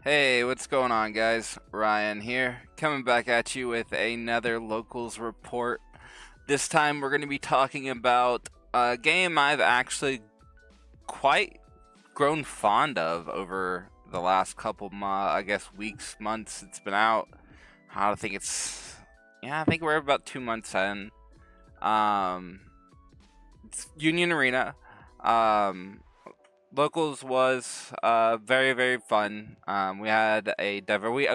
Hey, what's going on, guys? Ryan here, coming back at you with another locals report. This time we're going to be talking about a game I've actually quite grown fond of over the last couple weeks, months it's been out. I think I think we're about 2 months in. It's Union Arena. Um, Locals was very very fun. We had a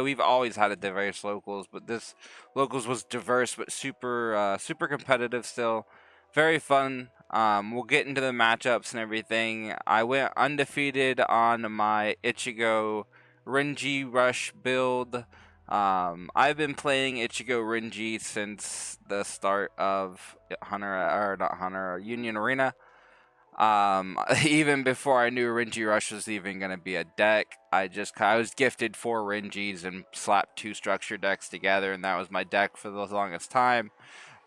we've always had a diverse locals, but this locals was diverse but super competitive still. Very fun. We'll get into the matchups and everything. I went undefeated on my Ichigo Renji Rush build. I've been playing Ichigo Renji since the start of Union Arena. Even before I knew Renji Rush was even going to be a deck, I was gifted 4 Renjis and slapped 2 structure decks together, and that was my deck for the longest time.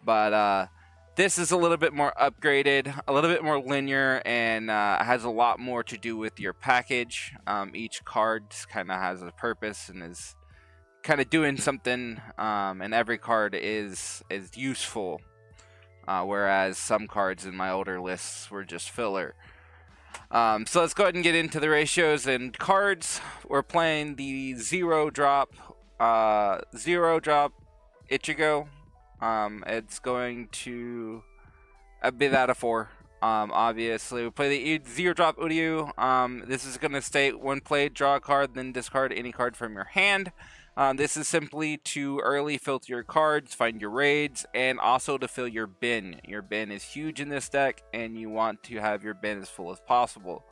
But this is a little bit more upgraded, a little bit more linear, and has a lot more to do with your package. Each card kind of has a purpose and is kind of doing something, and every card is useful. Whereas some cards in my older lists were just filler. So let's go ahead and get into the ratios and cards. We're playing the zero drop Ichigo. It's going to be that a 4. Obviously, we play the zero drop Uryu. This is going to state when played, draw a card, then discard any card from your hand. This is simply to early filter your cards, find your raids, and also to fill your bin. Your bin is huge in this deck, and you want to have your bin as full as possible.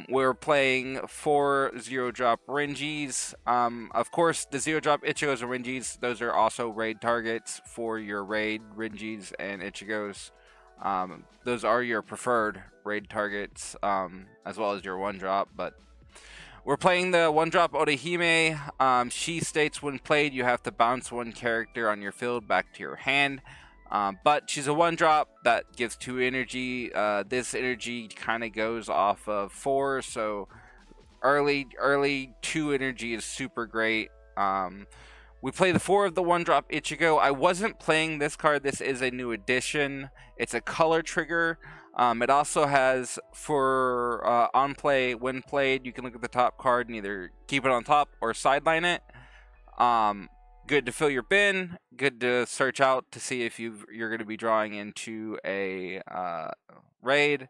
We're playing 4 zero-drop Renjis. Of course, the zero-drop Ichigos and Renjis, those are also raid targets for your raid Renjis and Ichigos. Those are your preferred raid targets, as well as your 1-drop, but we're playing the 1-drop Orihime. She states when played, you have to bounce 1 character on your field back to your hand. But she's a 1-drop that gives 2 energy. This energy kind of goes off of 4, so early 2 energy is super great. We play the 4 of the 1-drop Ichigo. I wasn't playing this card. This is a new addition. It's a color trigger. It also has for on play, when played, you can look at the top card and either keep it on top or sideline it. Good to fill your bin. Good to search out to see if you're going to be drawing into a raid.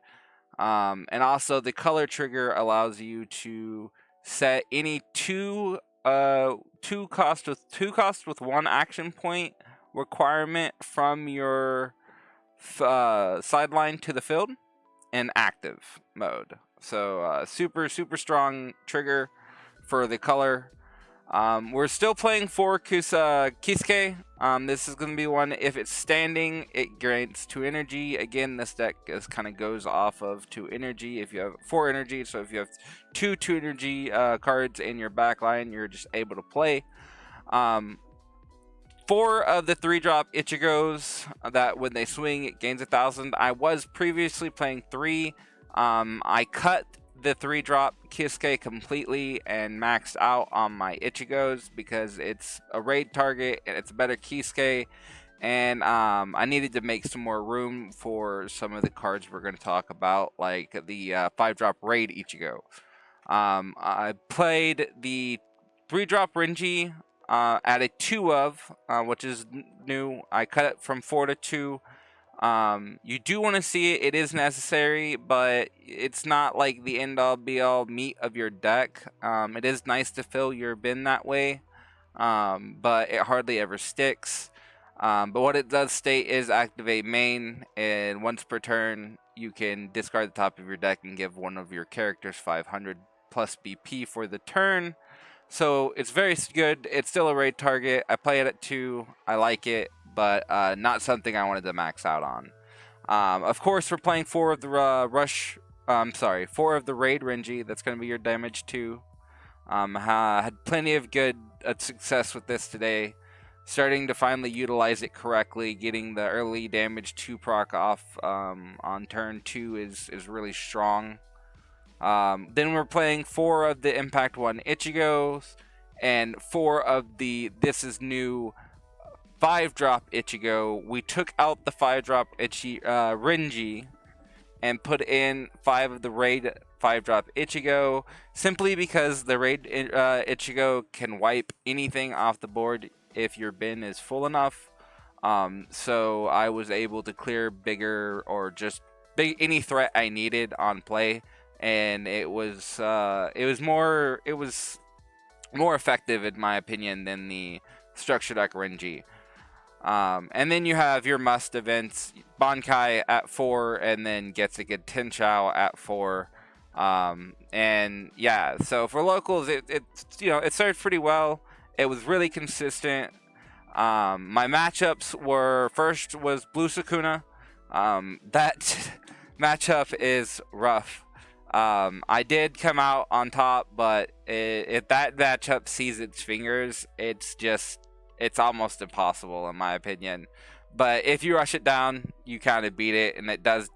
And also the color trigger allows you to set any two cost with 1 action point requirement from your sideline to the field in active mode. So super strong trigger for the color. We're still playing 4 Kisuke. This is going to be one, if it's standing, it grants 2 energy. Again, this deck kind of goes off of 2 energy. If you have 4 energy, so if you have 2 energy cards in your back line, you're just able to play. 4 of the 3-drop Ichigos that when they swing, it gains 1,000. I was previously playing 3. I cut the 3-drop Kisuke completely and maxed out on my Ichigos because it's a raid target and it's a better Kisuke. And I needed to make some more room for some of the cards we're going to talk about, like the 5-drop raid Ichigo. I played the 3-drop Renji. Added 2 of, which is new. I cut it from 4 to 2. You do want to see it. It is necessary, but it's not like the end-all be-all meat of your deck. It is nice to fill your bin that way, but it hardly ever sticks. But what it does state is activate main, and once per turn, you can discard the top of your deck and give one of your characters 500 plus BP for the turn. So it's very good. It's still a raid target. I play it at 2. I like it, but not something I wanted to max out on. Of course, we're playing 4 of the 4 of the raid Renji. That's going to be your damage 2. Had plenty of good success with this today. Starting to finally utilize it correctly. Getting the early damage 2 proc off on turn 2 is really strong. Then we're playing 4 of the Impact 1 Ichigos and 4 of the This Is New 5-drop Ichigo. We took out the 5-drop Renji and put in 5 of the Raid 5-drop Ichigo, simply because the Raid Ichigo can wipe anything off the board if your bin is full enough. So I was able to clear bigger or just any threat I needed on play, and it was more effective in my opinion than the structure deck Renji. And then you have your must events, Bankai at 4, and then Getsuga Tenchao at 4. And yeah, so for locals, it served pretty well. It was really consistent. My matchups were, first was Blue Sukuna. That matchup is rough. I did come out on top, but if that matchup sees its fingers, it's almost impossible in my opinion. But if you rush it down, you kind of beat it, and it does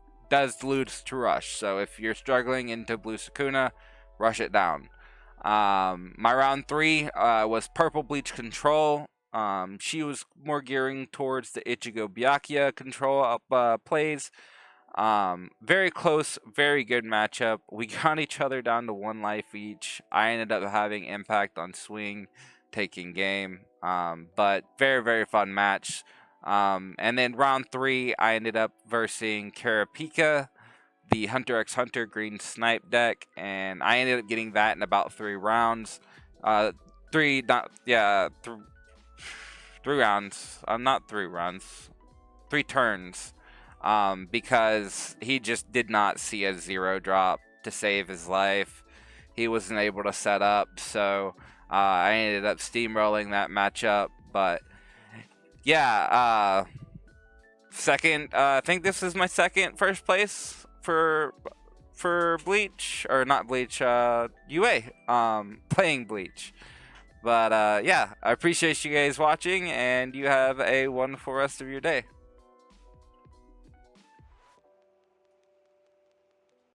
lose to rush. So if you're struggling into Blue Sukuna, rush it down. My round 3 was Purple Bleach Control. She was more gearing towards the Ichigo Byakuya control plays. Very close, very good matchup. We got each other down to 1 life each. I ended up having impact on swing, taking game. But very, very fun match. And then round 3, I ended up versing Karapika, the Hunter x Hunter green snipe deck, and I ended up getting that in about 3 rounds. 3 rounds. Not 3 rounds. 3 turns. Because he just did not see a 0 drop to save his life. He wasn't able to set up, so I ended up steamrolling that matchup. But yeah, second. I think this is my second first place for Bleach, or not Bleach. UA. Playing Bleach. But yeah, I appreciate you guys watching, and you have a wonderful rest of your day.